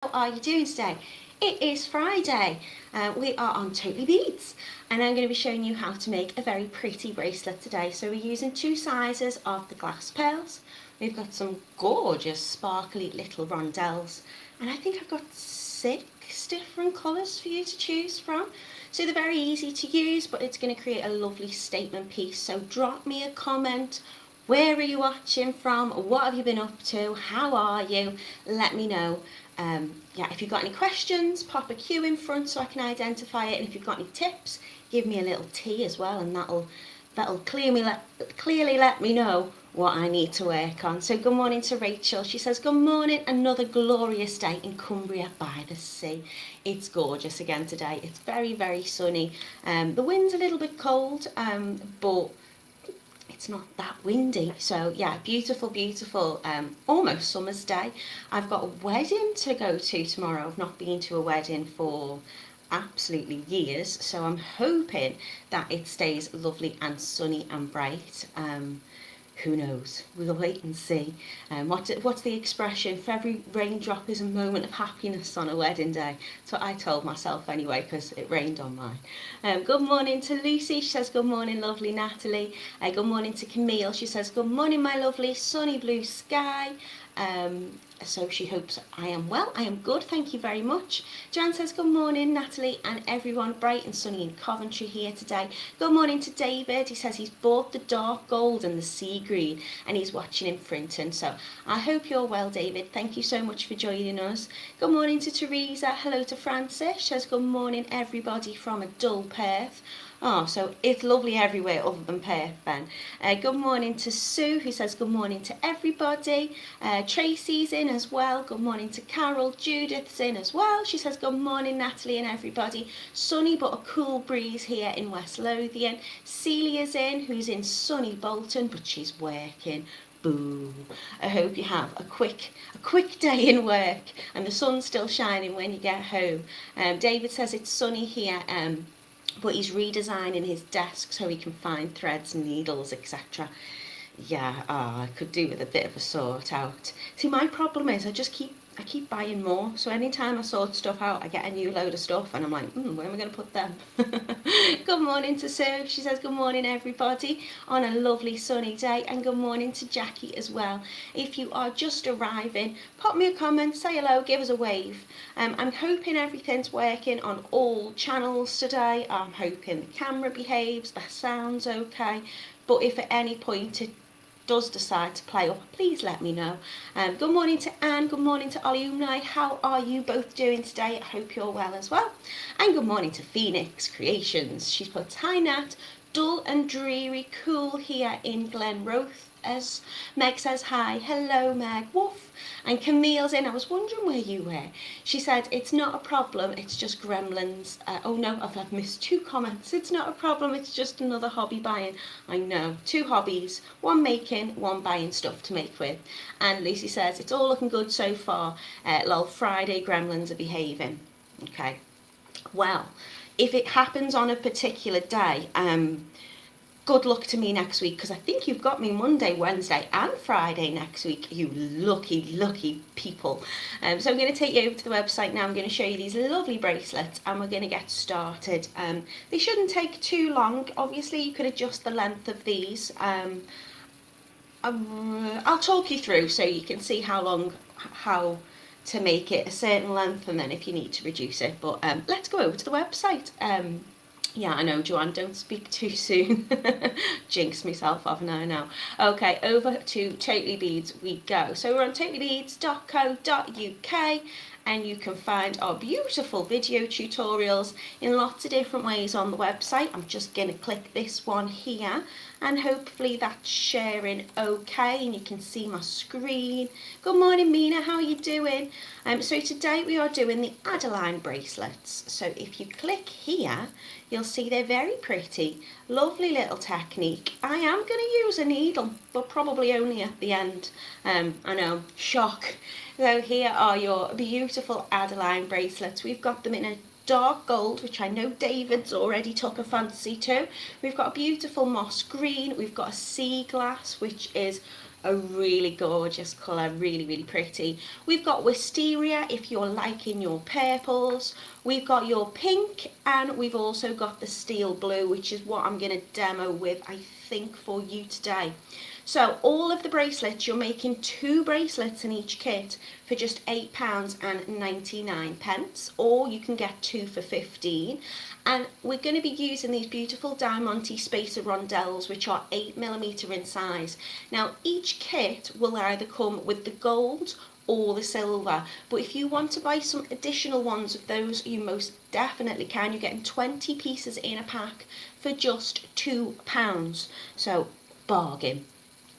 How are you doing today? It is Friday. We are on Totally Beads, and I'm going to be showing you how to make a very pretty bracelet today. So we're using two sizes of the glass pearls. We've got some gorgeous sparkly little rondelles, and I think I've got 6 different colours for you to choose from. So they're very easy to use, but it's going to create a lovely statement piece. So drop me a comment. Where are you watching from? What have you been up to? How are you? Let me know. If you've got any questions, pop a Q in front so I can identify it. And if you've got any tips, give me a little T as well, and that'll clearly let me know what I need to work on. So good morning to Rachel. She says, good morning, another glorious day in Cumbria by the sea. It's gorgeous again today. It's very, very sunny. The wind's a little bit cold, but it's not that windy. So yeah, beautiful, beautiful, almost summer's day. I've got a wedding to go to tomorrow. I've not been to a wedding for absolutely years, so I'm hoping that it stays lovely and sunny and bright. Who knows? We'll wait and see. What's the expression? For every raindrop is a moment of happiness on a wedding day. That's what I told myself anyway, because it rained on mine. Good morning to Lucy. She says, good morning, lovely Natalie. Good morning to Camille. She says, good morning, my lovely sunny blue sky. So she hopes I am well. I am good, thank you very much. Jan says, good morning, Natalie and everyone. Bright and sunny in Coventry here today. Good morning to David. He says he's bought the dark gold and the sea green and he's watching in Frinton. So I hope you're well, David. Thank you so much for joining us. Good morning to Teresa. Hello to Francis. She says, good morning, everybody from a dull Perth. Oh, so it's lovely everywhere other than Perth, Ben. Good morning to Sue, who says good morning to everybody. Tracy's in as well. Good morning to Carol. Judith's in as well. She says good morning, Natalie and everybody. Sunny but a cool breeze here in West Lothian. Celia's in, who's in sunny Bolton, but she's working. Boo. I hope you have a quick day in work and the sun's still shining when you get home. David says it's sunny here. But he's redesigning his desk so he can find threads, needles, etc. Yeah, I could do with a bit of a sort out. See, my problem is I keep buying more. So anytime I sort stuff out, I get a new load of stuff and I'm like, where am I going to put them? Good morning to Sue. She says, good morning, everybody, on a lovely sunny day. And good morning to Jackie as well. If you are just arriving, pop me a comment, say hello, give us a wave. I'm hoping everything's working on all channels today. I'm hoping the camera behaves, the sound's okay. But if at any point it does decide to play up, please let me know. Good morning to Anne, good morning to Alumni. How are you both doing today? I hope you're well as well. And good morning to Phoenix Creations. She's put, hi Nat, dull and dreary, cool here in Glenrothes. As Meg says hi. Hello Meg. Woof. And Camille's in. I was wondering where you were. She said it's not a problem, it's just gremlins. Oh no, I've missed 2 comments. It's not a problem, it's just another hobby buying. I know, 2 hobbies, one making, one buying stuff to make with. And Lucy says it's all looking good so far. Lol, Friday gremlins are behaving. Okay, well, if it happens on a particular day, good luck to me next week, because I think you've got me Monday, Wednesday and Friday next week, you lucky people. So I'm going to take you over to the website now. I'm going to show you these lovely bracelets and we're going to get started. They shouldn't take too long. Obviously you could adjust the length of these. I'll talk you through so you can see how to make it a certain length, and then if you need to reduce it. But let's go over to the website. Yeah, I know, Joanne, don't speak too soon. Jinx myself, haven't I now? Okay, over to Totally Beads we go. So we're on totallybeads.co.uk and you can find our beautiful video tutorials in lots of different ways on the website. I'm just going to click this one here and hopefully that's sharing okay and you can see my screen. Good morning Mina, how are you doing? So today we are doing the Adeline bracelets. So if you click here, you'll see they're very pretty, lovely little technique. I am going to use a needle, but probably only at the end. I know, shock. So here are your beautiful Adeline bracelets. We've got them in a dark gold, which I know David's already took a fancy to. We've got a beautiful moss green. We've got a sea glass, which is a really gorgeous colour, really, really pretty. We've got wisteria if you're liking your purples. We've got your pink, and we've also got the steel blue, which is what I'm going to demo with, I think, for you today. So all of the bracelets, you're making 2 bracelets in each kit for just £8.99, or you can get 2 for 15. And we're going to be using these beautiful Diamante spacer rondelles, which are 8mm in size. Now each kit will either come with the gold or the silver, but if you want to buy some additional ones of those, you most definitely can. You're getting 20 pieces in a pack for just £2, so bargain.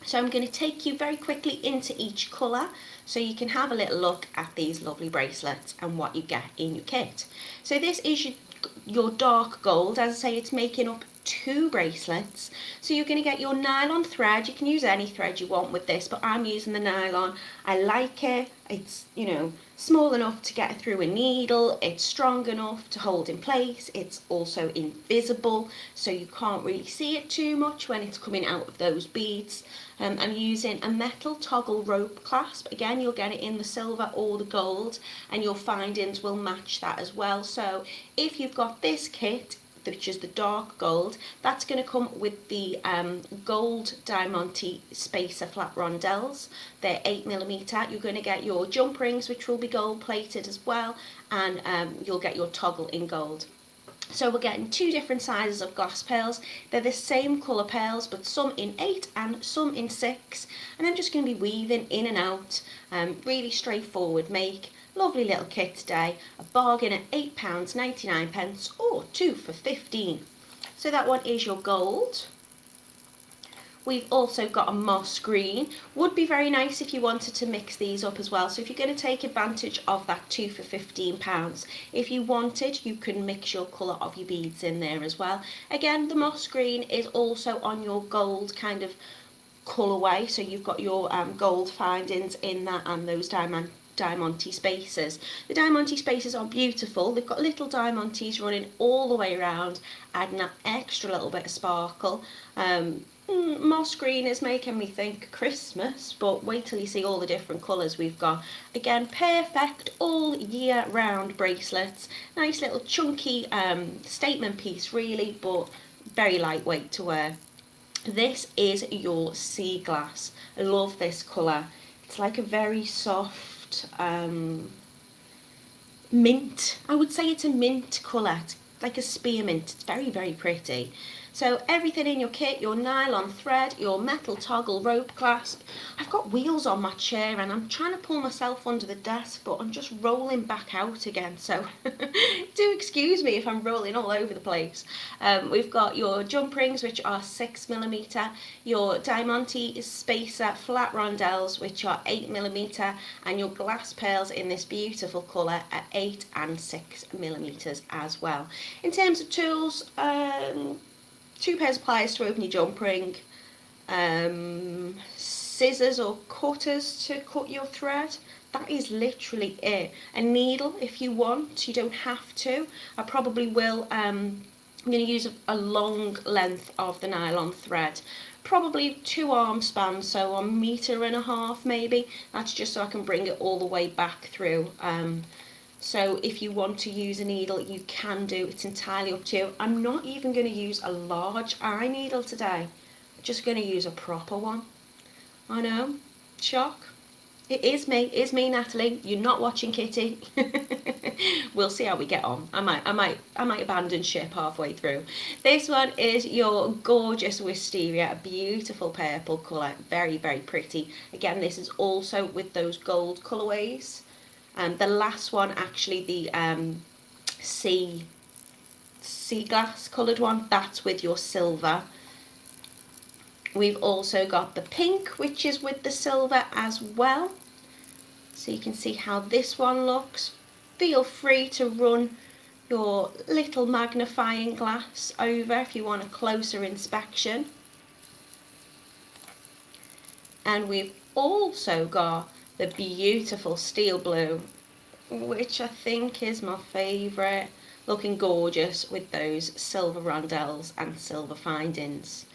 So I'm going to take you very quickly into each colour so you can have a little look at these lovely bracelets and what you get in your kit. So this is your dark gold. As I say, it's making up 2 bracelets. So you're going to get your nylon thread. You can use any thread you want with this, but I'm using the nylon. I like it. It's, you know, small enough to get through a needle. It's strong enough to hold in place. It's also invisible, so you can't really see it too much when it's coming out of those beads. I'm using a metal toggle rope clasp. Again, you'll get it in the silver or the gold, and your findings will match that as well. So if you've got this kit, which is the dark gold, that's going to come with the gold Diamante spacer flat rondelles. They're 8mm. You're going to get your jump rings, which will be gold plated as well, and you'll get your toggle in gold. So we're getting 2 different sizes of glass pearls. They're the same colour pearls, but some in 8 and some in 6. And I'm just going to be weaving in and out. Really straightforward make. Lovely little kit today. A bargain at £8.99 or 2 for 15. So that one is your gold. We've also got a moss green. Would be very nice if you wanted to mix these up as well. So if you're going to take advantage of that 2 for £15, if you wanted, you can mix your colour of your beads in there as well. Again, the moss green is also on your gold kind of colourway. So you've got your gold findings in that and those Diamante spacers. The Diamante spacers are beautiful. They've got little diamantes running all the way around, adding that extra little bit of sparkle. Moss green is making me think Christmas, but wait till you see all the different colours we've got. Again, perfect all year round bracelets. Nice little chunky statement piece really, but very lightweight to wear. This is your sea glass. I love this colour. It's like a very soft mint. I would say it's a mint colour. It's like a spearmint. It's very, very pretty. So everything in your kit, your nylon thread, your metal toggle rope clasp. I've got wheels on my chair and I'm trying to pull myself under the desk, but I'm just rolling back out again. So do excuse me if I'm rolling all over the place. We've got your jump rings, which are 6mm, your Diamante spacer flat rondelles, which are 8mm, and your glass pearls in this beautiful colour at 8 and 6mm as well. In terms of tools, 2 pairs of pliers to open your jump ring, scissors or cutters to cut your thread. That is literally it. A needle if you want, you don't have to. I probably will, I'm going to use a long length of the nylon thread. Probably 2 arm spans, so 1.5 meters maybe. That's just so I can bring it all the way back through. So if you want to use a needle, you can do. It's entirely up to you. I'm not even going to use a large eye needle today. I'm just going to use a proper one. I know, shock. It is me, Natalie. You're not watching Kitty. We'll see how we get on. I might abandon ship halfway through. This one is your gorgeous wisteria, a beautiful purple colour, very, very pretty. Again, this is also with those gold colourways. The last one, actually, the sea glass coloured one, that's with your silver. We've also got the pink, which is with the silver as well. So you can see how this one looks. Feel free to run your little magnifying glass over if you want a closer inspection. And we've also got the beautiful steel blue, which I think is my favourite. Looking gorgeous with those silver rondelles and silver findings.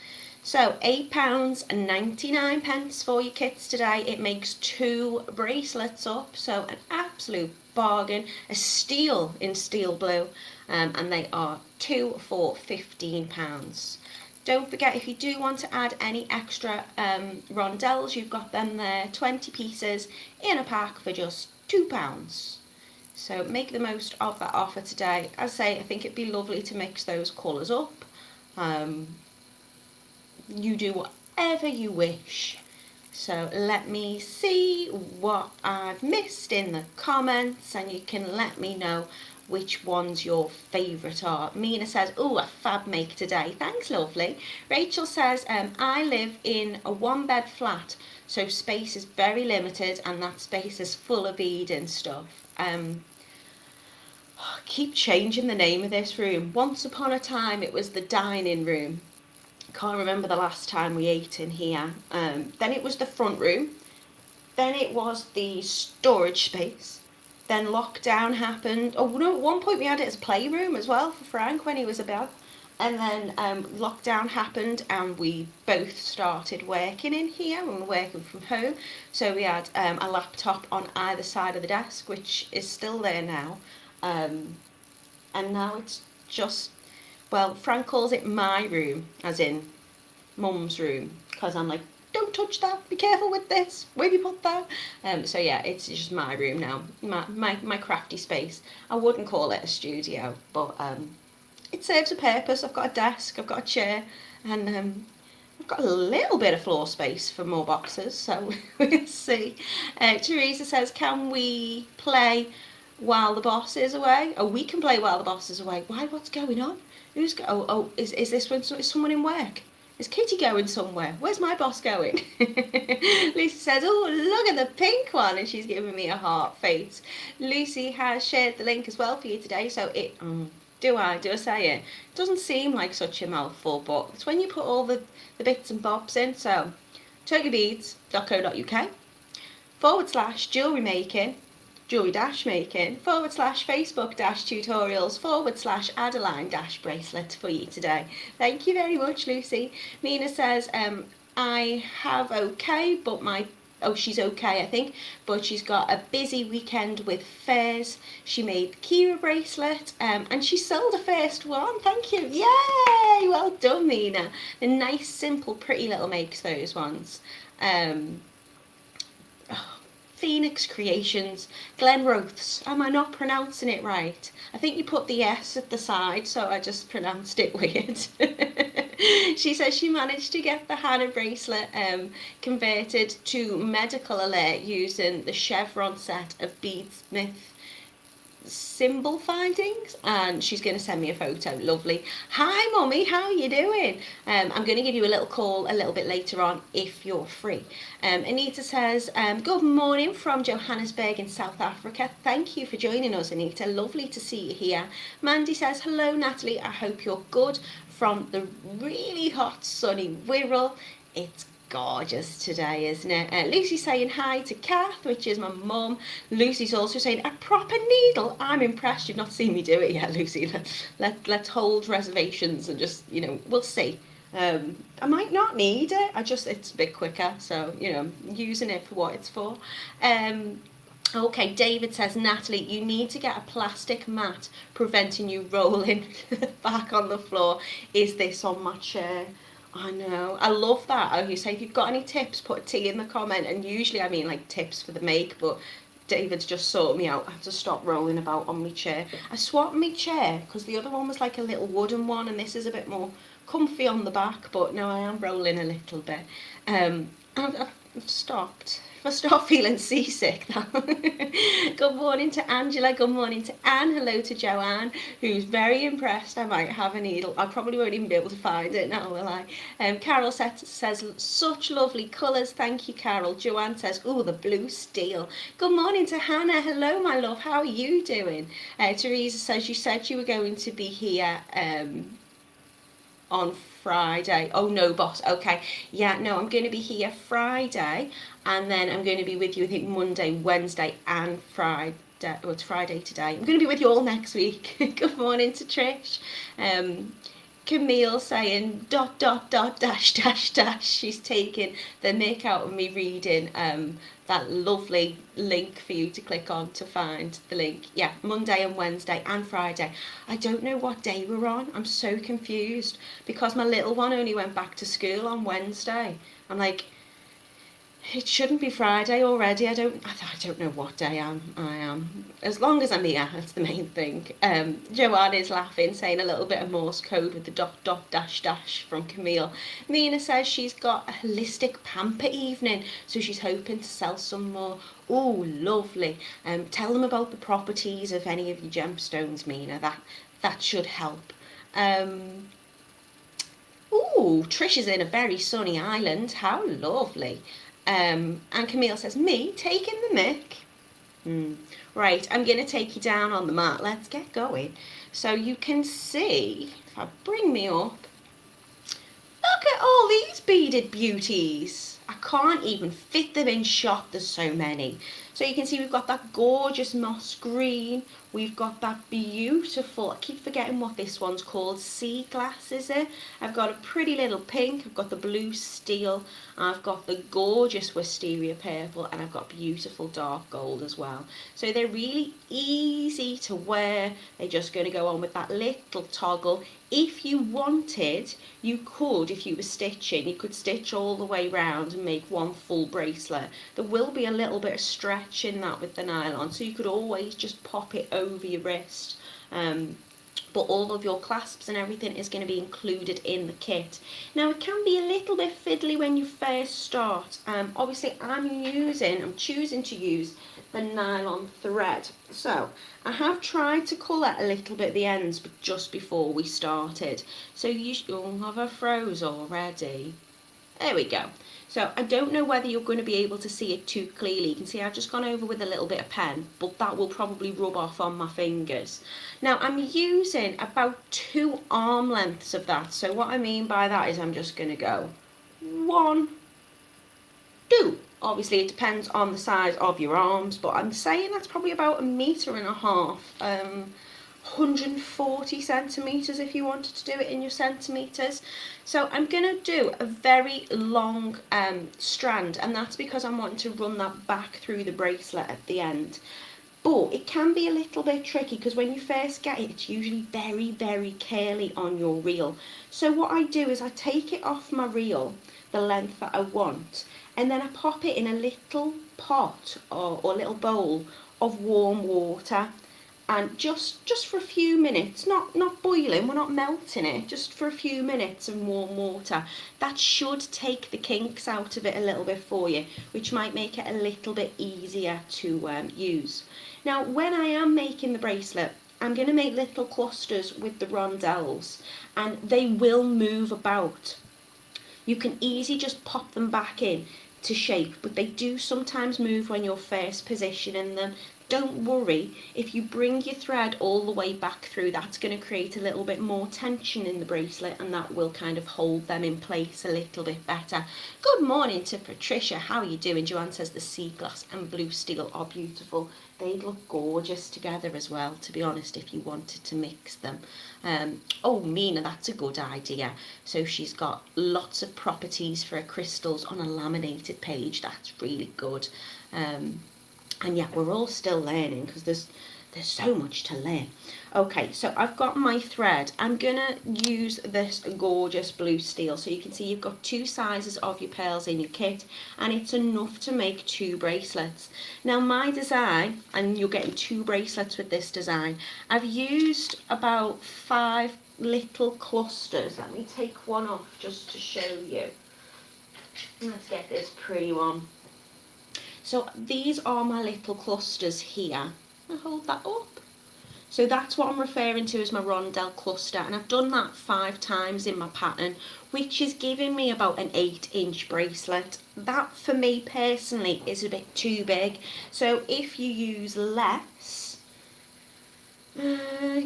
So £8.99 for your kits today. It makes 2 bracelets up, so an absolute bargain. A steal in steel blue, and they are 2 for £15. Don't forget, if you do want to add any extra rondelles, you've got them there, 20 pieces in a pack for just £2. So make the most of that offer today. As I say, I think it'd be lovely to mix those colours up. You do whatever you wish. So let me see what I've missed in the comments, and you can let me know which ones your favourite are. Mina says, oh, a fab make today. Thanks, lovely. Rachel says, I live in a 1-bed flat, so space is very limited, and that space is full of beading stuff. Keep changing the name of this room. Once upon a time it was the dining room. Can't remember the last time we ate in here. Then it was the front room. Then it was the storage space. Then lockdown happened. Oh no, at one point we had it as playroom as well for Frank when he was about. And then lockdown happened, and we both started working in here and we're working from home. So we had a laptop on either side of the desk, which is still there now. And now it's just, well, Frank calls it my room, as in mum's room, because I'm like, don't touch that, be careful with this, where do you put that? So yeah, it's just my room now, my crafty space. I wouldn't call it a studio, but it serves a purpose. I've got a desk, I've got a chair, and I've got a little bit of floor space for more boxes, so we'll see. Teresa says, can we play while the boss is away? Oh, we can play while the boss is away. Why, what's going on? Who's is this when is someone in work? Is Kitty going somewhere? Where's my boss going? Lucy says, oh, look at the pink one, and she's giving me a heart face. Lucy has shared the link as well for you today, so it do I say it? It doesn't seem like such a mouthful, but it's when you put all the bits and bobs in. So totallybeads.co.uk/jewellery making, jewellery-making /Facebook-tutorials /Adeline-bracelet for you today. Thank you very much, Lucy. Mina says, I have okay, but she's okay, I think, but she's got a busy weekend with fairs. She made the Kira bracelet, and she sold the first one. Thank you. Yay! Well done, Mina. The nice, simple, pretty little makes, those ones. Phoenix Creations, Glen Roths. Am I not pronouncing it right? I think you put the S at the side, so I just pronounced it weird. She says she managed to get the Hannah bracelet converted to medical alert using the chevron set of beadsmith symbol findings, and she's going to send me a photo. Lovely. Hi mummy, how are you doing? I'm going to give you a little call a little bit later on if you're free. Anita says, good morning from Johannesburg in South Africa. Thank you for joining us, Anita. Lovely to see you here. Mandy says, hello Natalie, I hope you're good from the really hot sunny Wirral. It's gorgeous today, isn't it? Lucy's saying hi to Kath, which is my mum. Lucy's also saying, a proper needle. I'm impressed you've not seen me do it yet, Lucy. Let's hold reservations and just, we'll see. I might not need it. It's a bit quicker, so, using it for what it's for. Okay, David says, Natalie, you need to get a plastic mat preventing you rolling back on the floor. Is this on my chair? I know, I love that. Oh, you say if you've got any tips, put a T in the comment, and usually I mean like tips for the make, but David's just sorted me out. I have to stop rolling about on my chair. I swapped my chair because the other one was like a little wooden one, and this is a bit more comfy on the back, but no, I am rolling a little bit. I've stopped. If I start feeling seasick now. Good morning to Angela, good morning to Anne, hello to Joanne, who's very impressed I might have a needle. I probably won't even be able to find it now, will I? Carol says, such lovely colours, thank you Carol. Joanne says, oh, the blue steel. Good morning to Hannah, hello my love, how are you doing? Teresa says, you said you were going to be here on Friday. Oh no, boss. Okay. Yeah, no, I'm going to be here Friday, and then I'm going to be with you, I think, Monday, Wednesday, and Friday. Well, it's Friday today. I'm going to be with you all next week. Good morning to Trish. Camille saying dot dot dot dash dash dash. She's taking the mick out of me reading that lovely link for you to click on to find the link. Yeah, Monday and Wednesday and Friday. I don't know what day we're on. I'm so confused because my little one only went back to school on Wednesday. I'm like, it shouldn't be Friday already. I don't know what day I am. As long as I'm here, that's the main thing. Joanne is laughing, saying a little bit of Morse code with the dot dot dash dash from Camille. Mina says she's got a holistic pamper evening, so she's hoping to sell some more. Oh, lovely. Tell them about the properties of any of your gemstones, Mina. That should help. Trish is in a very sunny island. How lovely. And Camille says, me taking the mick? Right, I'm going to take you down on the mat. Let's get going. So you can see, if I bring me up, look at all these beaded beauties. I can't even fit them in shot, there's so many. So you can see we've got that gorgeous moss green. We've got that beautiful, I keep forgetting what this one's called, sea glass, is it? I've got a pretty little pink, I've got the blue steel, I've got the gorgeous wisteria purple, and I've got beautiful dark gold as well. So they're really easy to wear. They're just going to go on with that little toggle. If you wanted, you could, if you were stitching, you could stitch all the way round and make one full bracelet. There will be a little bit of stretch in that with the nylon, so you could always just pop it over your wrist. But all of your clasps and everything is going to be included in the kit. Now it can be a little bit fiddly when you first start. Obviously I'm choosing to use the nylon thread. So I have tried to colour a little bit at the ends, but just before we started. So have I froze already? There we go. So I don't know whether you're going to be able to see it too clearly. You can see I've just gone over with a little bit of pen, but that will probably rub off on my fingers. Now I'm using about 2 arm lengths of that. So what I mean by that is I'm just going to go 1, 2. Obviously it depends on the size of your arms, but I'm saying that's probably about 1.5 meters. 140 centimeters if you wanted to do it in your centimeters. So I'm going to do a very long strand, and that's because I'm wanting to run that back through the bracelet at the end. But it can be a little bit tricky because when you first get it, it's usually very, very curly on your reel. So what I do is I take it off my reel, the length that I want, and then I pop it in a little pot or little bowl of warm water. And just for a few minutes, not boiling, we're not melting it, just for a few minutes in warm water. That should take the kinks out of it a little bit for you, which might make it a little bit easier to use. Now, when I am making the bracelet, I'm going to make little clusters with the rondelles, and they will move about. You can easily just pop them back in to shape, but they do sometimes move when you're first positioning them. Don't worry, if you bring your thread all the way back through, that's going to create a little bit more tension in the bracelet, and that will kind of hold them in place a little bit better. Good morning to Patricia, how are you doing? Joanne says the sea glass and blue steel are beautiful. They'd look gorgeous together as well, to be honest, if you wanted to mix them. Oh, Mina, that's a good idea. So she's got lots of properties for her crystals on a laminated page. That's really good. And yeah, we're all still learning because there's so much to learn. Okay, so I've got my thread. I'm gonna use this gorgeous blue steel. So you can see you've got 2 sizes of your pearls in your kit, and it's enough to make 2 bracelets. Now my design, and you're getting 2 bracelets with this design, I've used about 5 little clusters. Let me take one off just to show you. Let's get this pretty one. So these are my little clusters here. I'll hold that up. So that's what I'm referring to as my rondelle cluster, and I've done that 5 times in my pattern, which is giving me about an 8-inch bracelet. That for me personally is a bit too big. So if you use less,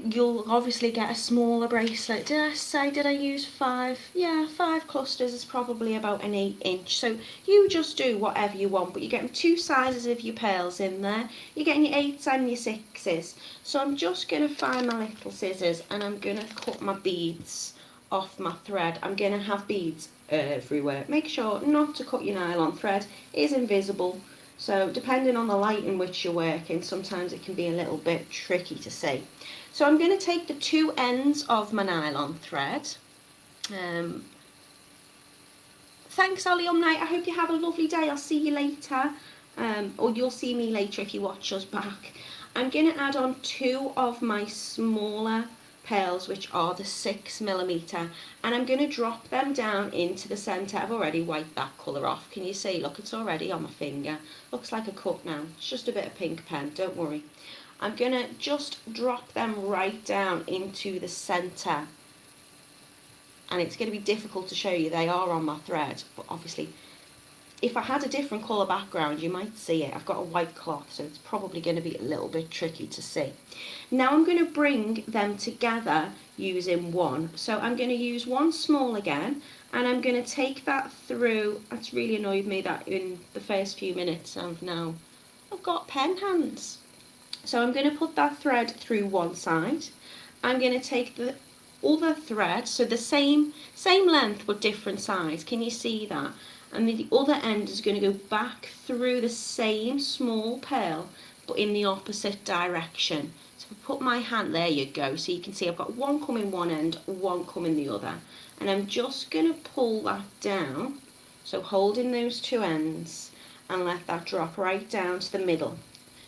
you'll obviously get a smaller bracelet. Did I use 5? Yeah, 5 clusters is probably about an 8-inch. So you just do whatever you want, but you're getting 2 sizes of your pearls in there. You're getting your 8s and your 6s. So I'm just going to find my little scissors, and I'm going to cut my beads off my thread, I'm going to have beads everywhere. Make sure not to cut your nylon thread. It is invisible, so depending on the light in which you're working, sometimes it can be a little bit tricky to see. So I'm going to take the two ends of my nylon thread. Thanks, Alumni. I hope you have a lovely day. I'll see you later, or you'll see me later if you watch us back. I'm going to add on two of my smaller pearls, which are the 6mm, and I'm going to drop them down into the centre. I've already wiped that colour off. Can you see? Look, it's already on my finger. Looks like a cut now. It's just a bit of pink pen, don't worry. I'm going to just drop them right down into the centre. And it's going to be difficult to show you, they are on my thread, but obviously if I had a different colour background you might see it. I've got a white cloth, so it's probably going to be a little bit tricky to see. Now I'm going to bring them together using one. So I'm going to use one small again, and I'm going to take that through. That's really annoyed me that in the first few minutes I've got pen hands. So I'm going to put that thread through one side. I'm going to take the other thread, so the same length but different size. Can you see that? And the other end is going to go back through the same small pearl but in the opposite direction. So if I put my hand, there you go, so you can see I've got one coming one end, one coming the other, and I'm just going to pull that down, so holding those two ends, and let that drop right down to the middle.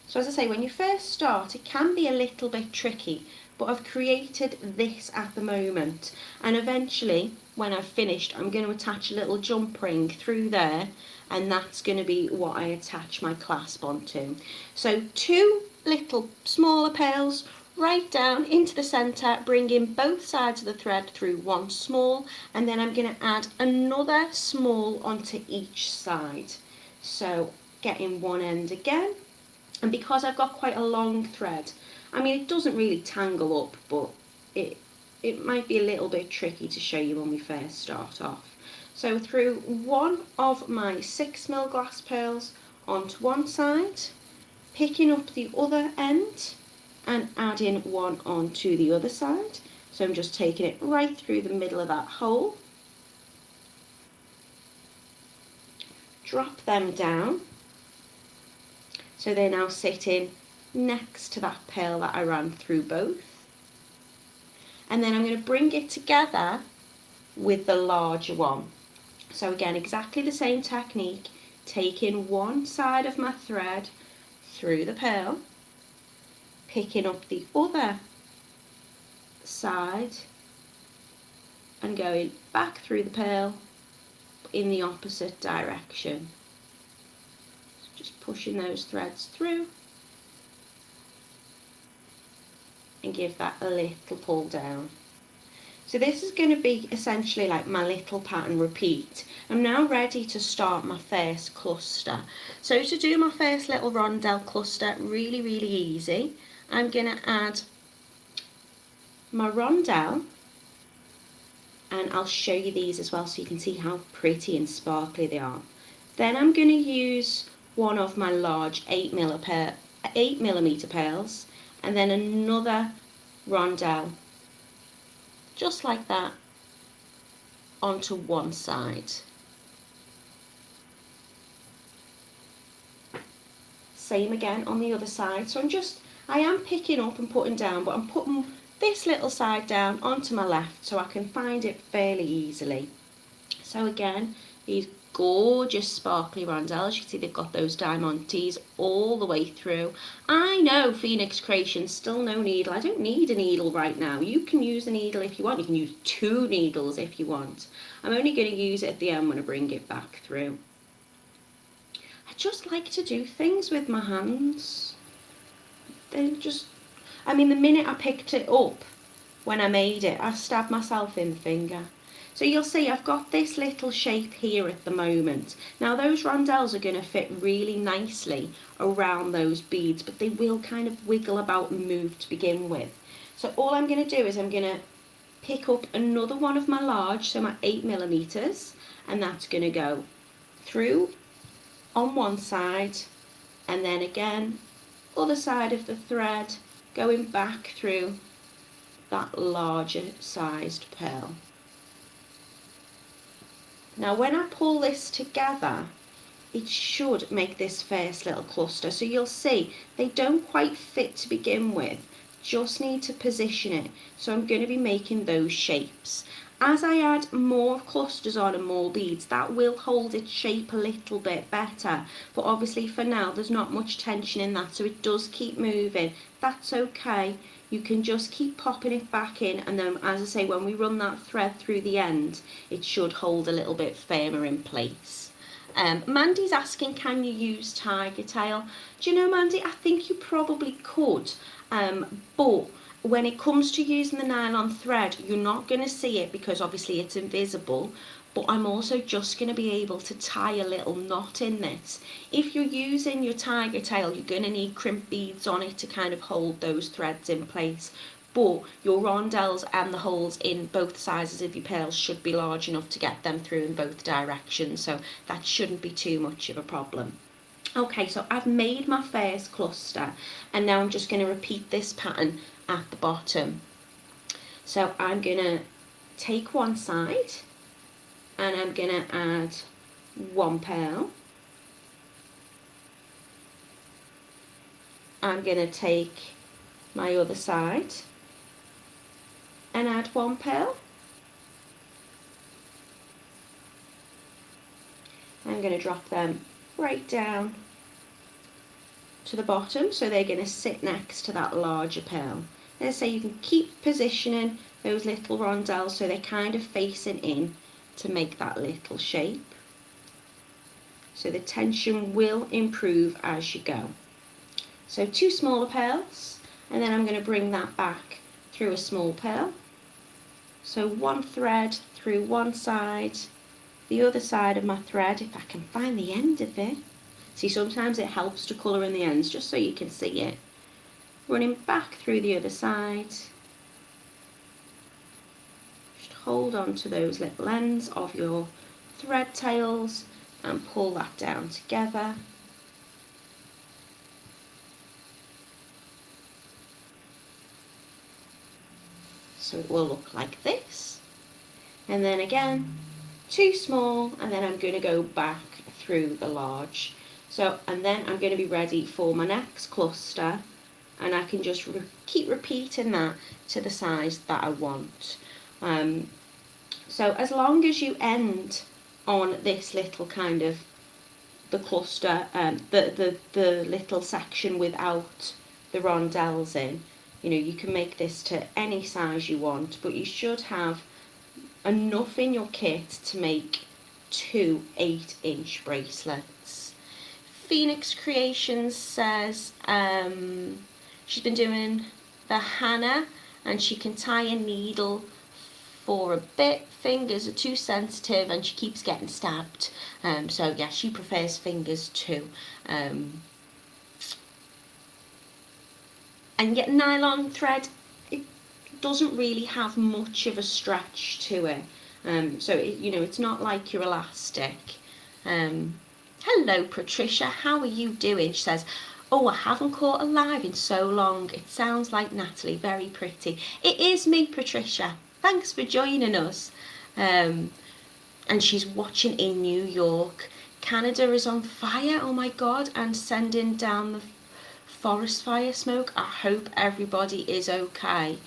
So as I say, when you first start it can be a little bit tricky, but I've created this at the moment, and eventually when I've finished I'm going to attach a little jump ring through there, and that's going to be what I attach my clasp onto. So two little smaller pearls right down into the centre, bringing both sides of the thread through one small, and then I'm going to add another small onto each side. So getting one end again, and because I've got quite a long thread, I mean it doesn't really tangle up, but it might be a little bit tricky to show you when we first start off. So through one of my 6mm glass pearls onto one side, picking up the other end and adding one onto the other side. So I'm just taking it right through the middle of that hole, drop them down, so they're now sitting next to that pearl that I ran through both. And then I'm going to bring it together with the larger one. So again, exactly the same technique, taking one side of my thread through the pearl, picking up the other side and going back through the pearl in the opposite direction. Just pushing those threads through and give that a little pull down. So this is going to be essentially like my little pattern repeat. I'm now ready to start my first cluster. So to do my first little rondelle cluster, really easy, I'm going to add my rondelle, and I'll show you these as well so you can see how pretty and sparkly they are. Then I'm going to use one of my large 8mm pearls, and then another rondelle, just like that, onto one side. Same again on the other side. So I am picking up and putting down, but I'm putting this little side down onto my left so I can find it fairly easily. So again, these gorgeous sparkly rondelles, you can see they've got those diamantes all the way through. I know Phoenix Creations, still no needle. I don't need a needle right now. You can use a needle if you want. You can use 2 needles if you want. I'm only going to use it at the end when I bring it back through. I just like to do things with my hands. I mean, the minute I picked it up, when I made it, I stabbed myself in the finger. So you'll see I've got this little shape here at the moment. Now those rondelles are going to fit really nicely around those beads, but they will kind of wiggle about and move to begin with. So all I'm going to do is I'm going to pick up another one of my large, so my 8mm, and that's going to go through on one side, and then again other side of the thread, going back through that larger sized pearl. Now when I pull this together, it should make this first little cluster. So you'll see they don't quite fit to begin with, just need to position it. So I'm going to be making those shapes. As I add more clusters on and more beads, that will hold its shape a little bit better. But obviously for now there's not much tension in that, so it does keep moving. That's okay. You can just keep popping it back in, and then, as I say, when we run that thread through the end, it should hold a little bit firmer in place. Mandy's asking, can you use tiger tail? Do you know, Mandy, I think you probably could, but when it comes to using the nylon thread, you're not going to see it because obviously it's invisible, but I'm also just going to be able to tie a little knot in this. If you're using your tiger tail, you're going to need crimp beads on it to kind of hold those threads in place. But your rondelles and the holes in both sizes of your pearls should be large enough to get them through in both directions, so that shouldn't be too much of a problem. Okay, so I've made my first cluster, and now I'm just going to repeat this pattern at the bottom. So I'm going to take one side and I'm going to add one pearl. I'm going to take my other side and add one pearl. I'm going to drop them right down to the bottom, so they're going to sit next to that larger pearl. And so you can keep positioning those little rondelles so they're kind of facing in to make that little shape. So the tension will improve as you go. So 2 smaller pearls, and then I'm going to bring that back through a small pearl. So 1 thread through one side, the other side of my thread, if I can find the end of it. See, sometimes it helps to colour in the ends just so you can see it. Running back through the other side. Just hold on to those little ends of your thread tails and pull that down together. So it will look like this. And then again, 2 small, and then I'm going to go back through the large. So, and then I'm going to be ready for my next cluster, and I can just keep repeating that to the size that I want. So as long as you end on this little kind of the cluster, the little section without the rondelles in, you know, you can make this to any size you want, but you should have enough in your kit to make 2 8-inch bracelets. Phoenix Creations says she's been doing the Hannah and she can tie a needle for a bit. Fingers are too sensitive and she keeps getting stabbed. So yeah, she prefers fingers too. And yet nylon thread, it doesn't really have much of a stretch to it. So it, you know, it's not like your elastic. Hello Patricia, how are you doing? She says, oh, I haven't caught a live in so long. It sounds like Natalie, very pretty. It is me, Patricia. Thanks for joining us. And she's watching in New York. Canada is on fire, oh my God, and sending down the forest fire smoke. I hope everybody is okay.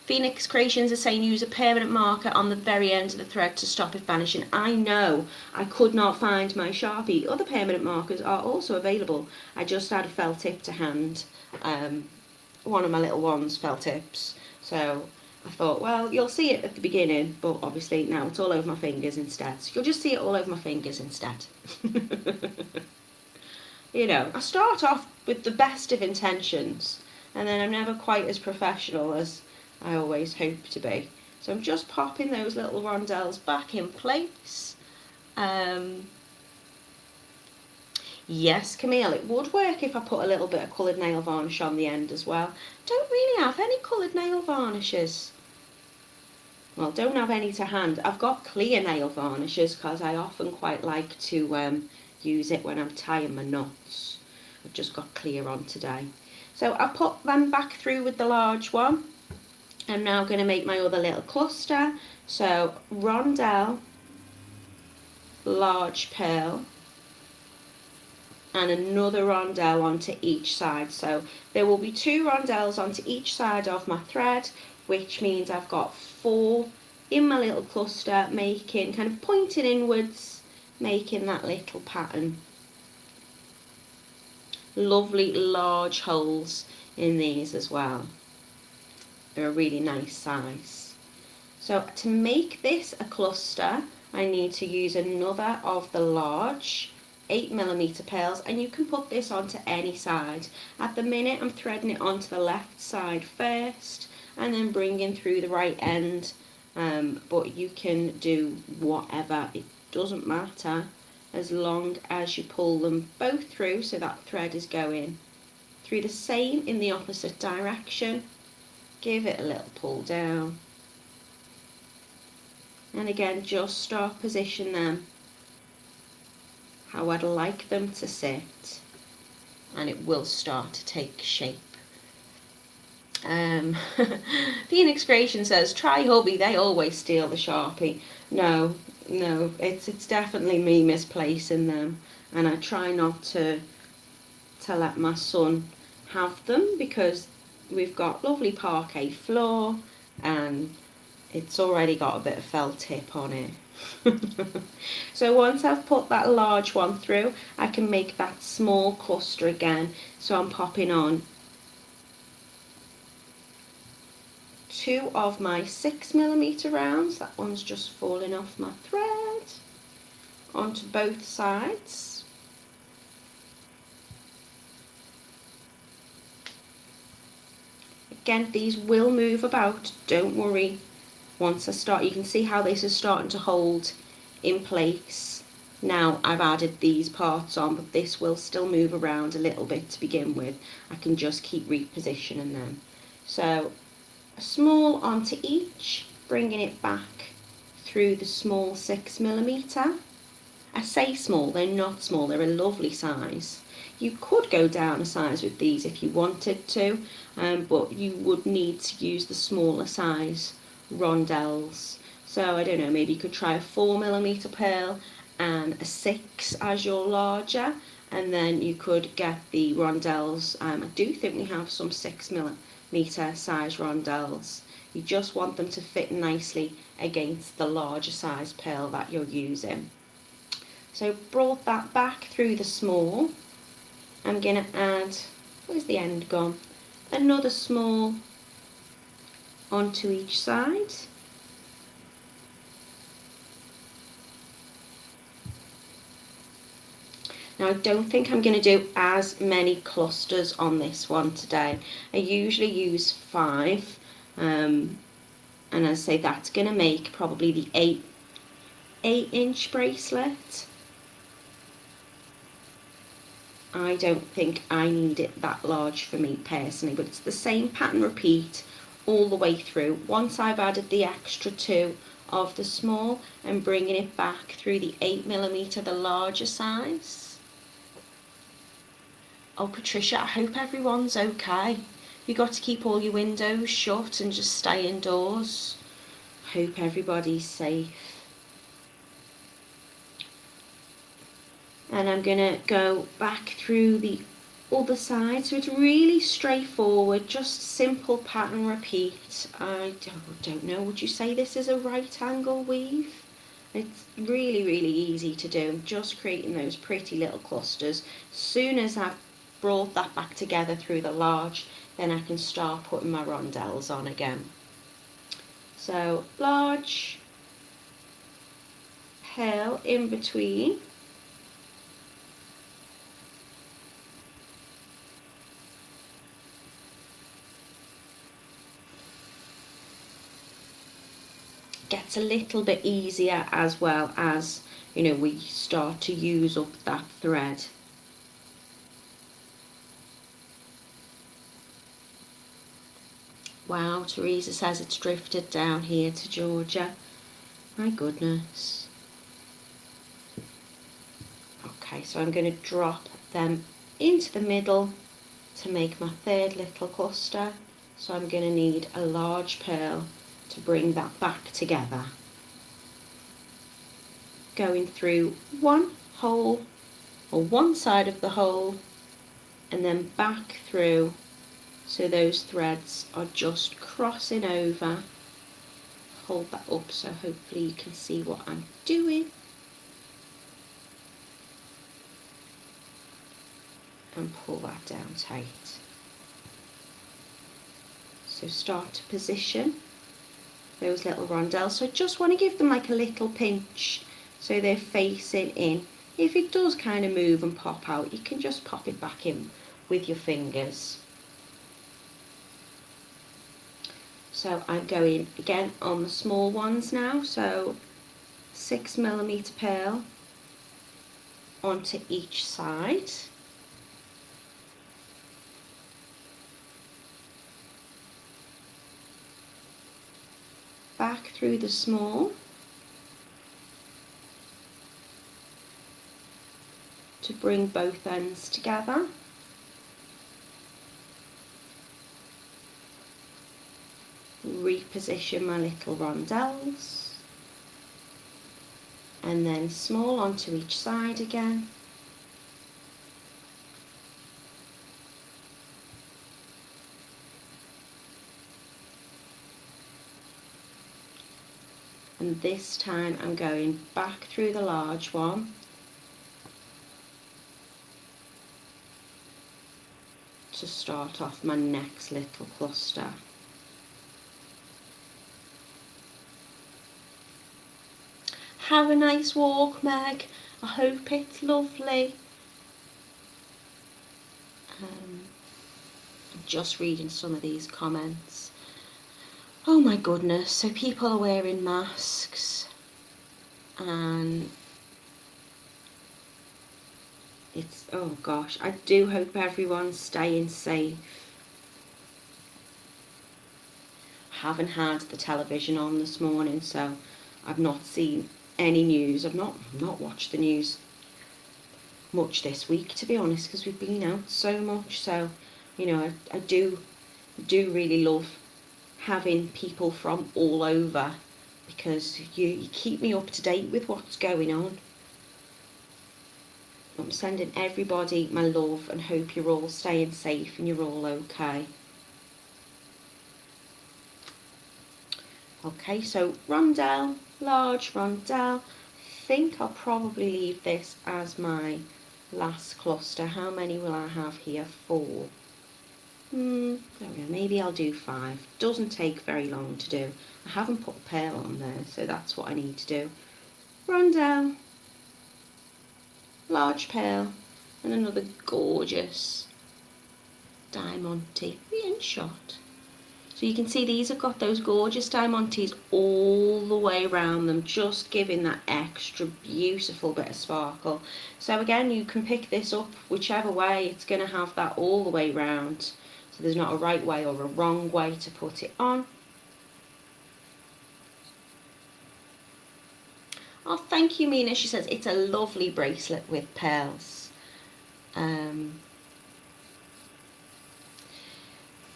Phoenix Creations are saying use a permanent marker on the very end of the thread to stop it vanishing. I know, I could not find my Sharpie. Other permanent markers are also available. I just had a felt tip to hand. One of my little ones fell tips. So I thought, well, you'll see it at the beginning, but obviously now it's all over my fingers instead. So you'll just see it all over my fingers instead. You know, I start off with the best of intentions, and then I'm never quite as professional as I always hope to be. So I'm just popping those little rondelles back in place. Yes, Camille, it would work if I put a little bit of coloured nail varnish on the end as well. Don't really have any coloured nail varnishes. Well, don't have any to hand. I've got clear nail varnishes because I often quite like to use it when I'm tying my knots. I've just got clear on today. So I put them back through with the large one. I'm now going to make my other little cluster. So rondelle, large pearl, and another rondelle onto each side. So there will be 2 rondelles onto each side of my thread, which means I've got 4 in my little cluster, making, kind of pointing inwards, making that little pattern. Lovely large holes in these as well. They're a really nice size. So to make this a cluster, I need to use another of the large 8mm pearls, and you can put this onto any side. At the minute I'm threading it onto the left side first and then bringing through the right end, but you can do whatever, it doesn't matter, as long as you pull them both through so that thread is going through the same in the opposite direction. Give it a little pull down, and again just start position them how I'd like them to sit, and it will start to take shape. Phoenix Creation says, try hubby, they always steal the Sharpie. No, it's definitely me misplacing them, and I try not to let my son have them, because we've got lovely parquet floor and it's already got a bit of felt tip on it. So once I've put that large one through, I can make that small cluster again. So I'm popping on 2 of my 6mm rounds, that one's just falling off my thread, onto both sides. Again, these will move about, don't worry. Once I start, you can see how this is starting to hold in place. Now I've added these parts on, but this will still move around a little bit to begin with. I can just keep repositioning them. So a small onto each, bringing it back through the small 6mm. I say small, they're not small, they're a lovely size. You could go down a size with these if you wanted to, but you would need to use the smaller size rondelles. So I don't know, maybe you could try a 4mm pearl and a 6 as your larger, and then you could get the rondelles. I do think we have some 6mm size rondelles. You just want them to fit nicely against the larger size pearl that you're using. So brought that back through the small. I'm going to add, where's the end gone? Another small onto each side. Now I don't think I'm going to do as many clusters on this one today. I usually use 5, and I say that's going to make probably the 8-inch bracelet. I don't think I need it that large for me personally, but it's the same pattern repeat all the way through. Once I've added the extra 2 of the small, I'm bringing it back through the 8mm, the larger size. Oh Patricia, I hope everyone's okay. You got to keep all your windows shut and just stay indoors. Hope everybody's safe. And I'm going to go back through the other side, so it's really straightforward, just simple pattern repeat. I don't know, would you say this is a right angle weave? It's really easy to do, just creating those pretty little clusters. As soon as I've brought that back together through the large, then I can start putting my rondelles on again. So large, pearl in between, gets a little bit easier as well as, you know, we start to use up that thread. Wow, Teresa says it's drifted down here to Georgia. My goodness. Okay, so I'm going to drop them into the middle to make my third little cluster. So I'm going to need a large pearl to bring that back together. Going through one hole, or one side of the hole, and then back through, so those threads are just crossing over. Hold that up so hopefully you can see what I'm doing. And pull that down tight. So start to position those little rondelles. So I just want to give them like a little pinch so they're facing in. If it does kind of move and pop out, you can just pop it back in with your fingers. So I'm going again on the small ones now, so 6mm pearl onto each side. Back through the small to bring both ends together. Reposition my little rondelles, and then small onto each side again. And this time I'm going back through the large one to start off my next little cluster. Have a nice walk, Meg. I hope it's lovely. I'm just reading some of these comments. Oh my goodness, so people are wearing masks and it's, oh gosh, I do hope everyone's staying safe. Haven't had the television on this morning, so I've not seen any news. I've not watched the news much this week, to be honest, because we've been out so much. So, you know, I do really love having people from all over, because you keep me up to date with what's going on. I'm sending everybody my love and hope you're all staying safe and you're all okay. Okay, so rondelle, large rondelle. I think I'll probably leave this as my last cluster. How many will I have here? 4. There we go. Maybe I'll do 5. Doesn't take very long to do. I haven't put a pearl on there, so that's what I need to do. Rondelle, large pearl, and another gorgeous Diamante. Are we in shot? So you can see these have got those gorgeous diamantes all the way around them, just giving that extra beautiful bit of sparkle. So again, you can pick this up whichever way, it's going to have that all the way round. So there's not a right way or a wrong way to put it on. Oh, thank you, Mina. She says it's a lovely bracelet with pearls.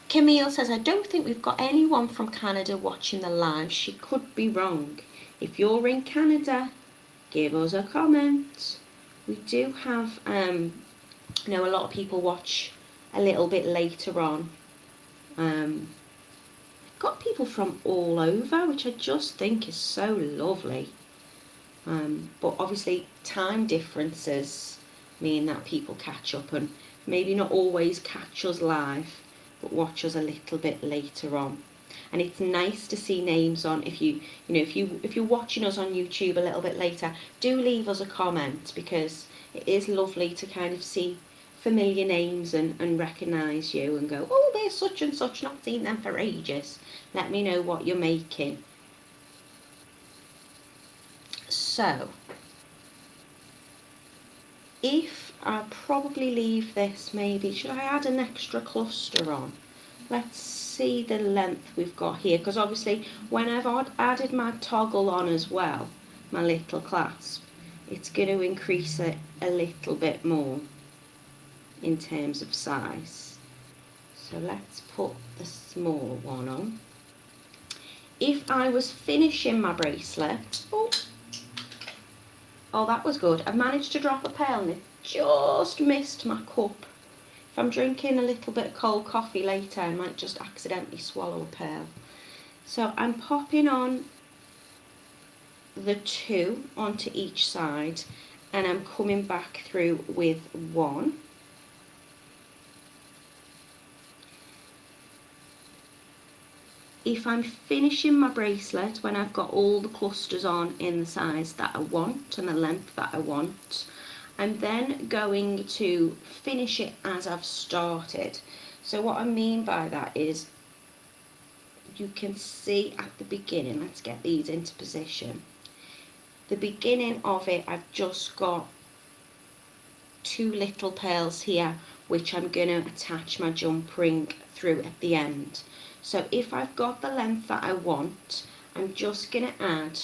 Camille says, I don't think we've got anyone from Canada watching the live. She could be wrong. If you're in Canada, give us a comment. We do have, you know, a lot of people watch a little bit later on. Got people from all over, which I just think is so lovely. But obviously time differences mean that people catch up and maybe not always catch us live, but watch us a little bit later on. And it's nice to see names on. If you're watching us on YouTube a little bit later, do leave us a comment, because it is lovely to kind of see familiar names and recognise you and go, oh, they're such and such, not seen them for ages. Let me know what you're making. So, if I probably leave this, maybe, should I add an extra cluster on? Let's see the length we've got here, because obviously when I've added my toggle on as well, my little clasp, it's going to increase it a little bit more in terms of size. So let's put the small one on. If I was finishing my bracelet, oh that was good. I managed to drop a pearl and it just missed my cup. If I'm drinking a little bit of cold coffee later, I might just accidentally swallow a pearl. So I'm popping on the 2 onto each side, and I'm coming back through with 1. If I'm finishing my bracelet when I've got all the clusters on in the size that I want and the length that I want, I'm then going to finish it as I've started. So what I mean by that is, you can see at the beginning, let's get these into position. The beginning of it, I've just got 2 little pearls here, which I'm going to attach my jump ring through at the end. So if I've got the length that I want, I'm just going to add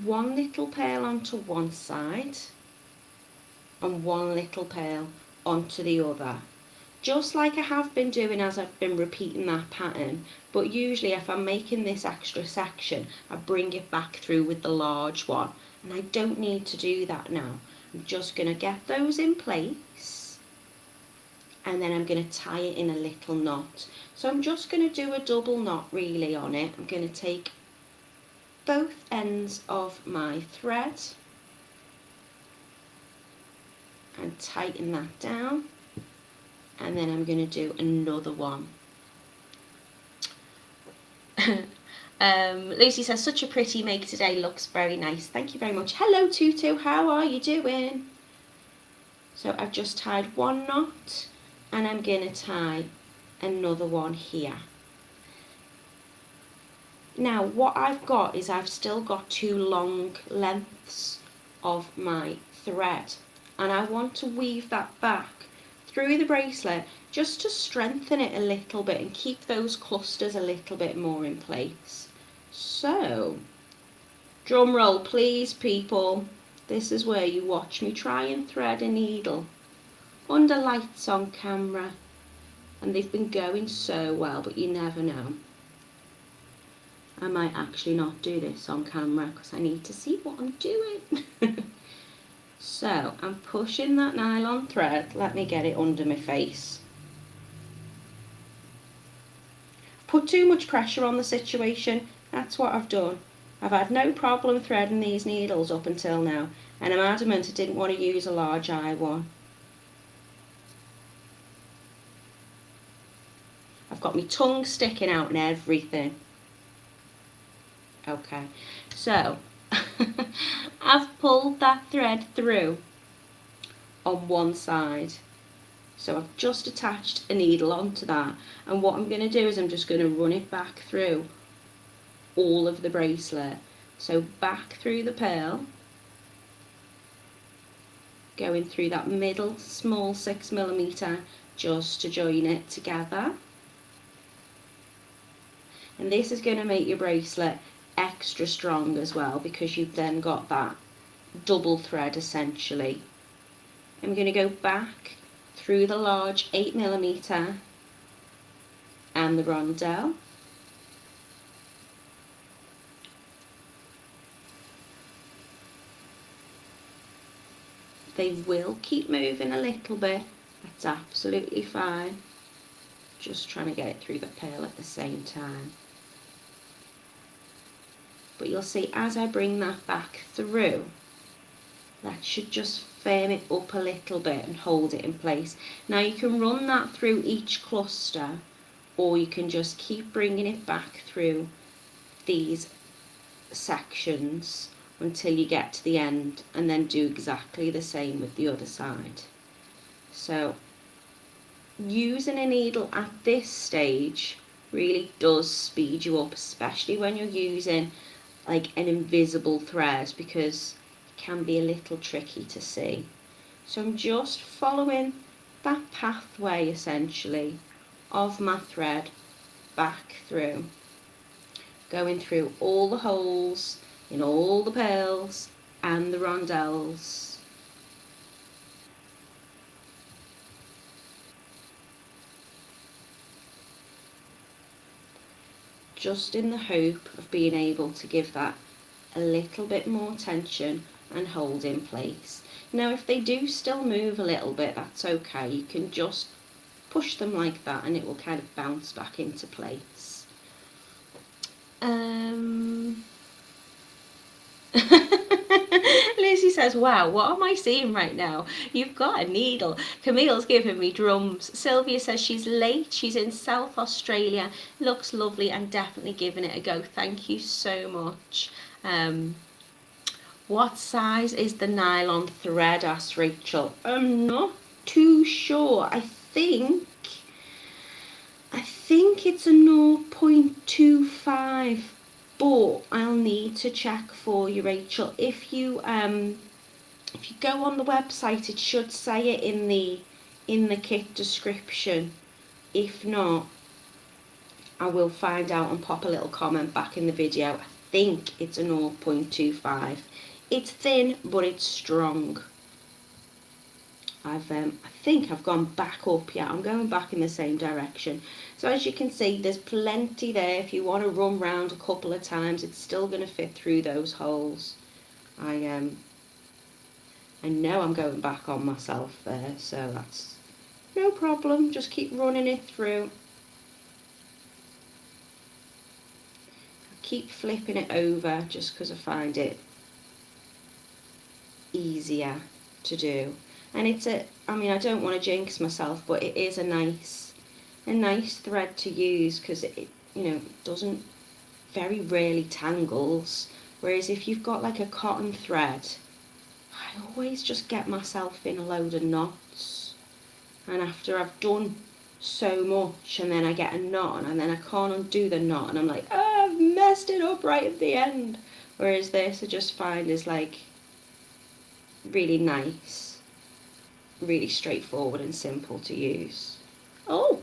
1 little pearl onto one side and 1 little pearl onto the other. Just like I have been doing as I've been repeating that pattern, but usually if I'm making this extra section, I bring it back through with the large one, and I don't need to do that now. I'm just going to get those in place, and then I'm going to tie it in a little knot. So I'm just going to do a double knot really on it. I'm going to take both ends of my thread and tighten that down. And then I'm going to do another one. Lucy says, such a pretty make today, looks very nice. Thank you very much. Hello Tutu, how are you doing? So I've just tied 1 knot, and I'm going to tie another one here. Now what I've got is I've still got 2 long lengths of my thread, and I want to weave that back through the bracelet just to strengthen it a little bit and keep those clusters a little bit more in place. So, drum roll please people, this is where you watch me try and thread a needle under lights on camera, and they've been going so well, but you never know. I might actually not do this on camera because I need to see what I'm doing. So I'm pushing that nylon thread, let me get it under my face. Put too much pressure on the situation, that's what I've done. I've had no problem threading these needles up until now, and I'm adamant I didn't want to use a large eye one. I've got my tongue sticking out and everything. Okay, so I've pulled that thread through on one side, so I've just attached a needle onto that, and what I'm going to do is I'm just going to run it back through all of the bracelet. So back through the pearl, going through that middle small 6mm just to join it together, and this is going to make your bracelet extra strong as well, because you've then got that double thread essentially. I'm going to go back through the large 8mm and the rondelle, they will keep moving a little bit, that's absolutely fine, just trying to get it through the pearl at the same time. But you'll see as I bring that back through, that should just firm it up a little bit and hold it in place. Now you can run that through each cluster, or you can just keep bringing it back through these sections until you get to the end, and then do exactly the same with the other side. So using a needle at this stage really does speed you up, especially when you're using like an invisible thread, because it can be a little tricky to see. So I'm just following that pathway essentially of my thread back through, going through all the holes in all the pearls and the rondelles. just in the hope of being able to give that a little bit more tension and hold in place. Now if they do still move a little bit, that's okay. You can just push them like that and it will kind of bounce back into place. Lucy says, wow, what am I seeing right now? You've got a needle. Camille's giving me drums. Sylvia says she's late. She's in South Australia. Looks lovely and definitely giving it a go. Thank you so much. What size is the nylon thread? Asked Rachel. I'm not too sure. I think it's a 0.25, but I'll need to check for you, Rachel. If you go on the website, it should say it in the kit description. If not, I will find out and pop a little comment back in the video. I think it's a 0.25. It's thin, but it's strong. I think I've gone back up. Yeah, I'm going back in the same direction. So as you can see, there's plenty there. If you want to run round a couple of times, it's still going to fit through those holes. I know I'm going back on myself there, so that's no problem. Just keep running it through. Keep flipping it over just because I find it easier to do. And it's I mean, I don't want to jinx myself, but it is a nice thread to use because it doesn't, very rarely tangles. Whereas if you've got like a cotton thread, I always just get myself in a load of knots. And after I've done so much and then I get a knot and then I can't undo the knot and I'm like, oh, I've messed it up right at the end. Whereas this I just find is like really nice. Really straightforward and simple to use. Oh,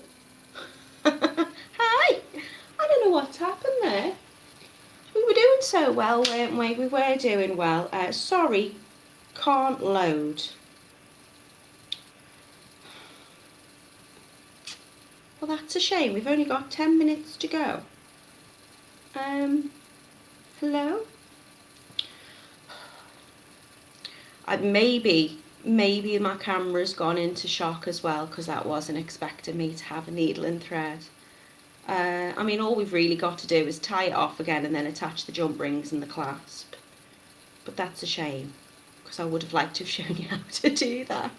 hi! I don't know what's happened there. We were doing so well, weren't we? We were doing well. Sorry, can't load. Well, that's a shame. We've only got 10 minutes to go. Hello? Maybe my camera's gone into shock as well because that wasn't expecting me to have a needle and thread. I mean, all we've really got to do is tie it off again and then attach the jump rings and the clasp. But that's a shame because I would have liked to have shown you how to do that.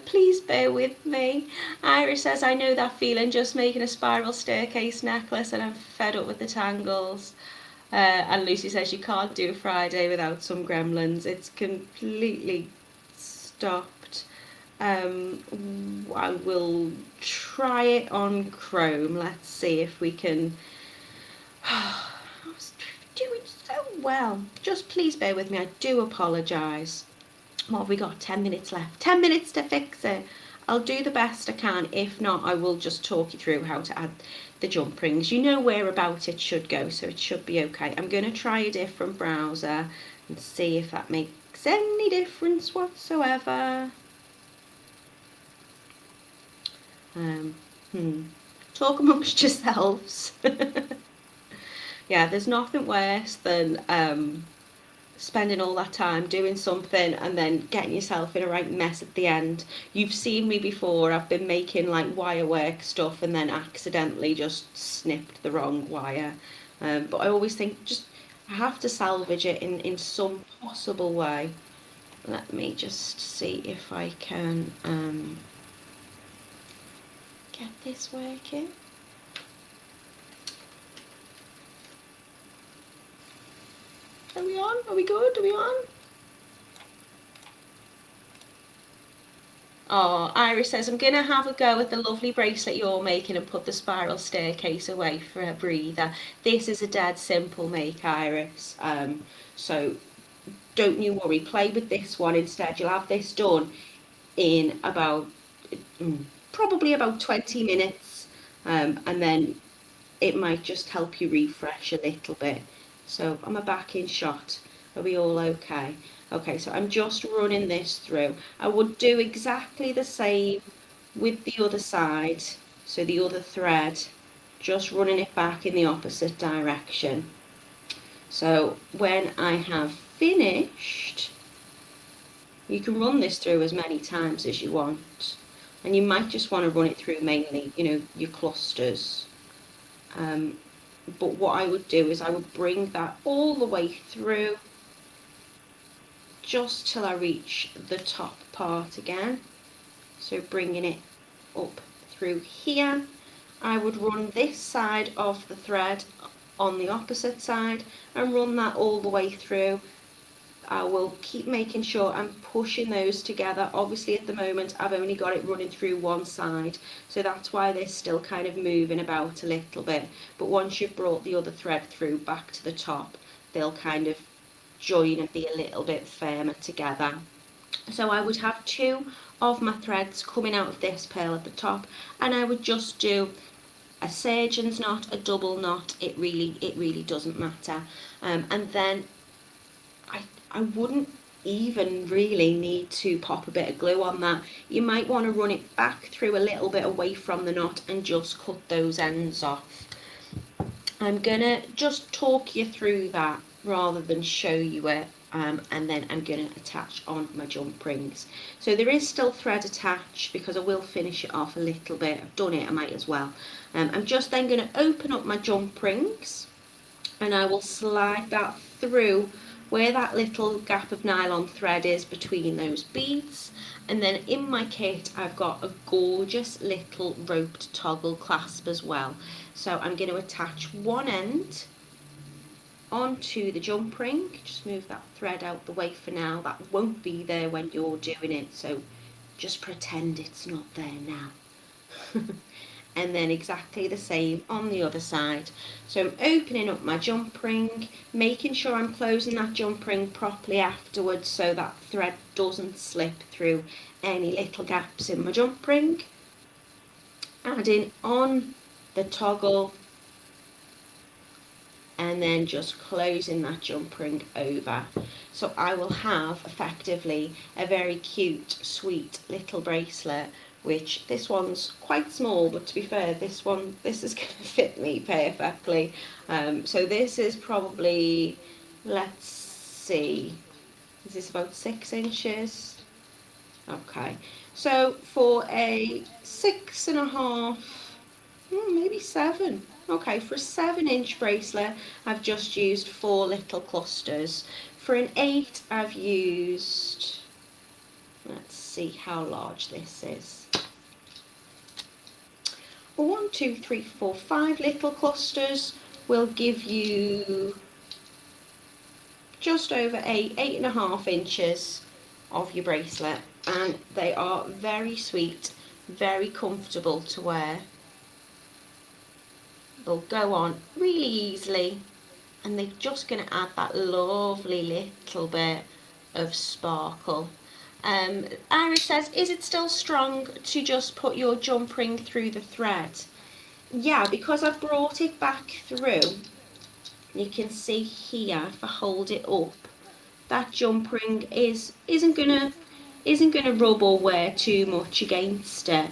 Please bear with me. Iris says, I know that feeling, just making a spiral staircase necklace and I'm fed up with the tangles. And Lucy says you can't do a Friday without some gremlins. It's completely stopped. I will try it on Chrome. Let's see if we can. I was doing so well. Just please bear with me. I do apologise. What have we got? 10 minutes left. 10 minutes to fix it. I'll do the best I can. If not, I will just talk you through how to add the jump rings. You know where about it should go, so it should be okay. I'm going to try a different browser and see if that makes any difference whatsoever. Talk amongst yourselves. Yeah, there's nothing worse than spending all that time doing something and then getting yourself in a right mess at the end. You've seen me before. I've been making like wire work stuff and then accidentally just snipped the wrong wire. But I always think I have to salvage it in some possible way. Let me just see if I can get this working. Are we on? Are we good? Are we on? Oh, Iris says, I'm going to have a go at the lovely bracelet you're making and put the spiral staircase away for a breather. This is a dead simple make, Iris. So don't you worry. Play with this one instead. You'll have this done in about, probably about 20 minutes. And then it might just help you refresh a little bit. So I'm back in shot. Are we all okay? Okay, so I'm just running this through. I would do exactly the same with the other side, so the other thread, just running it back in the opposite direction. So when I have finished, you can run this through as many times as you want, and you might just want to run it through mainly, you know, your clusters. But what I would do is I would bring that all the way through just till I reach the top part again. So bringing it up through here, I would run this side of the thread on the opposite side and run that all the way through. I will keep making sure I'm pushing those together. Obviously at the moment I've only got it running through one side, so that's why they're still kind of moving about a little bit. But once you've brought the other thread through back to the top, they'll kind of join and be a little bit firmer together. So I would have 2 of my threads coming out of this pearl at the top, and I would just do a surgeon's knot, a double knot. It really doesn't matter. And then I wouldn't even really need to pop a bit of glue on that. You might want to run it back through a little bit away from the knot and just cut those ends off. I'm gonna just talk you through that rather than show you it, and then I'm gonna attach on my jump rings. So there is still thread attached because I will finish it off a little bit. I've done it, I might as well. I'm just then gonna open up my jump rings and I will slide that through where that little gap of nylon thread is between those beads. And then in my kit I've got a gorgeous little roped toggle clasp as well. So I'm going to attach one end onto the jump ring. Just move that thread out the way for now. That won't be there when you're doing it, so just pretend it's not there now. And then exactly the same on the other side. So I'm opening up my jump ring, making sure I'm closing that jump ring properly afterwards so that thread doesn't slip through any little gaps in my jump ring. Adding on the toggle and then just closing that jump ring over. So I will have effectively a very cute, sweet little bracelet, which this one's quite small, but to be fair, this is going to fit me perfectly. So this is probably, let's see, is this about 6 inches? Okay, so for a 6.5, maybe 7. Okay, for a 7-inch bracelet, I've just used 4 little clusters. For an 8, I've used, let's see how large this is. 1, 2, 3, 4, 5 little clusters will give you just over 8.5 inches of your bracelet, and they are very sweet, very comfortable to wear. They'll go on really easily, and they're just going to add that lovely little bit of sparkle. Iris says, is it still strong to just put your jump ring through the thread? Yeah, because I've brought it back through. You can see here, if I hold it up, that jump ring isn't gonna rub or wear too much against it.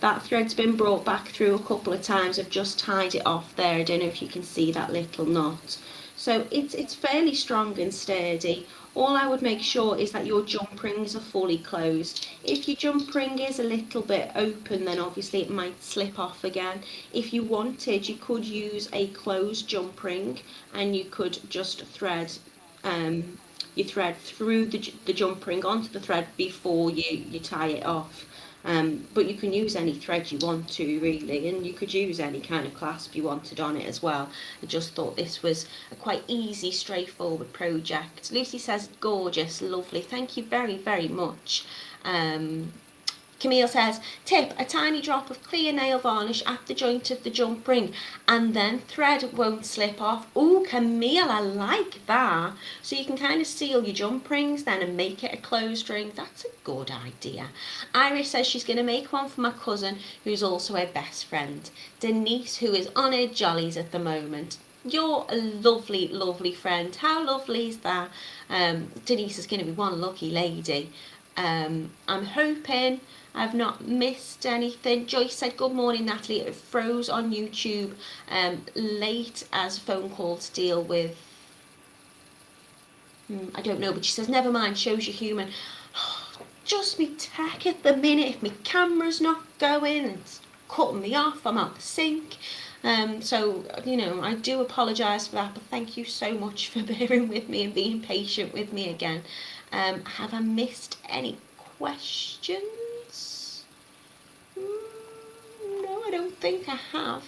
That thread's been brought back through a couple of times. I've just tied it off there. I don't know if you can see that little knot. So it's fairly strong and sturdy. All I would make sure is that your jump rings are fully closed. If your jump ring is a little bit open, then obviously it might slip off again. If you wanted, you could use a closed jump ring and you could just thread your thread through the jump ring onto the thread before you tie it off. But you can use any thread you want to, really, and you could use any kind of clasp you wanted on it as well. I just thought this was a quite easy, straightforward project. Lucy says, gorgeous, lovely, thank you very, very much. Camille says, tip, a tiny drop of clear nail varnish at the joint of the jump ring and then thread won't slip off. Oh, Camille, I like that. So you can kind of seal your jump rings then and make it a closed ring. That's a good idea. Iris says she's going to make one for my cousin who's also her best friend, Denise, who is on her jollies at the moment. You're a lovely, lovely friend. How lovely is that? Denise is going to be one lucky lady. I'm hoping I've not missed anything. Joyce said, good morning, Natalie. It froze on YouTube late as phone call to deal with. I don't know, but she says, never mind, shows you human. Just me tech at the minute. If my camera's not going, it's cutting me off. I'm out the sink. So, you know, I do apologise for that, but thank you so much for bearing with me and being patient with me again. Have I missed any questions? No, I don't think I have.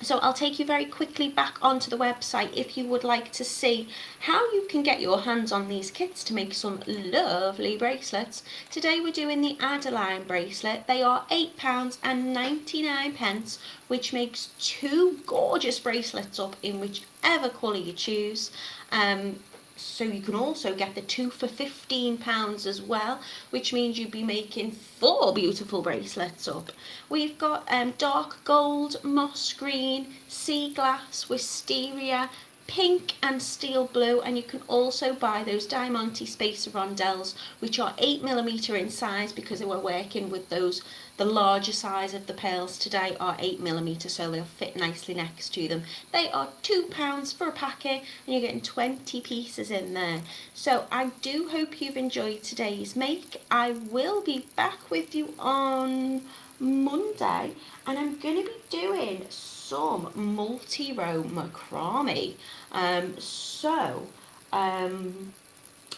So I'll take you very quickly back onto the website if you would like to see how you can get your hands on these kits to make some lovely bracelets. Today we're doing the Adeline bracelet. They are £8.99, which makes 2 gorgeous bracelets up in whichever colour you choose. So you can also get the 2 for £15 as well, which means you'd be making 4 beautiful bracelets up. We've got dark gold, moss green, sea glass, wisteria, pink and steel blue, and you can also buy those Diamante spacer rondelles, which are 8mm in size, because we're working with those. The larger size of the pearls today are 8mm, so they'll fit nicely next to them. They are £2 for a packet, and you're getting 20 pieces in there. So I do hope you've enjoyed today's make. I will be back with you on Monday, and I'm going to be doing some multi-row macrame.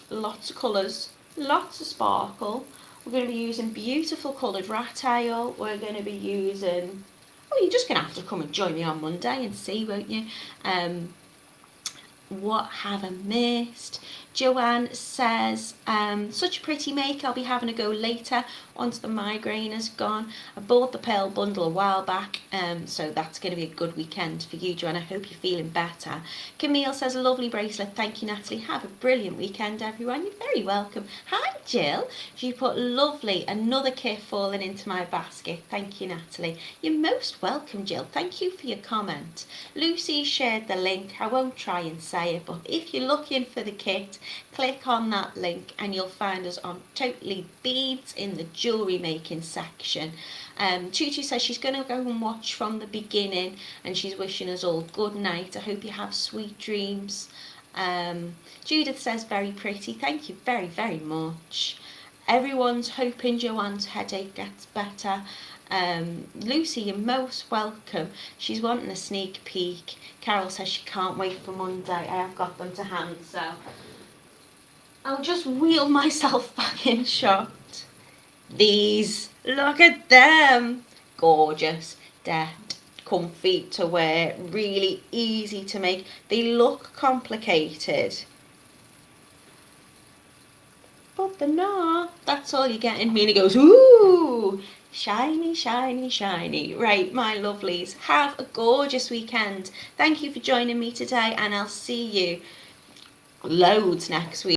Lots of colours, lots of sparkle. We're going to be using beautiful coloured rat tail. We're going to be using, well, you're just going to have to come and join me on Monday and see, won't you? What have I missed? Joanne says, such a pretty make. I'll be having a go later once the migraine has gone. I bought the pearl bundle a while back, so that's going to be a good weekend for you, Joanne. I hope you're feeling better. Camille says, lovely bracelet. Thank you, Natalie. Have a brilliant weekend, everyone. You're very welcome. Hi, Jill. She put, lovely. Another kit falling into my basket. Thank you, Natalie. You're most welcome, Jill. Thank you for your comment. Lucy shared the link. I won't try and say it, but if you're looking for the kit, click on that link and you'll find us on Totally Beads in the jewellery making section. Tutu says she's going to go and watch from the beginning, and she's wishing us all good night. I hope you have sweet dreams. Judith says, very pretty. Thank you very, very much. Everyone's hoping Joanne's headache gets better. Lucy, you're most welcome. She's wanting a sneak peek. Carol says she can't wait for Monday. I have got them to hand, so I'll just wheel myself back in shot. These, look at them. Gorgeous, they're comfy to wear, really easy to make. They look complicated, but they're not. That's all you're getting. Mealy goes, ooh, shiny, shiny, shiny. Right, my lovelies, have a gorgeous weekend. Thank you for joining me today, and I'll see you loads next week.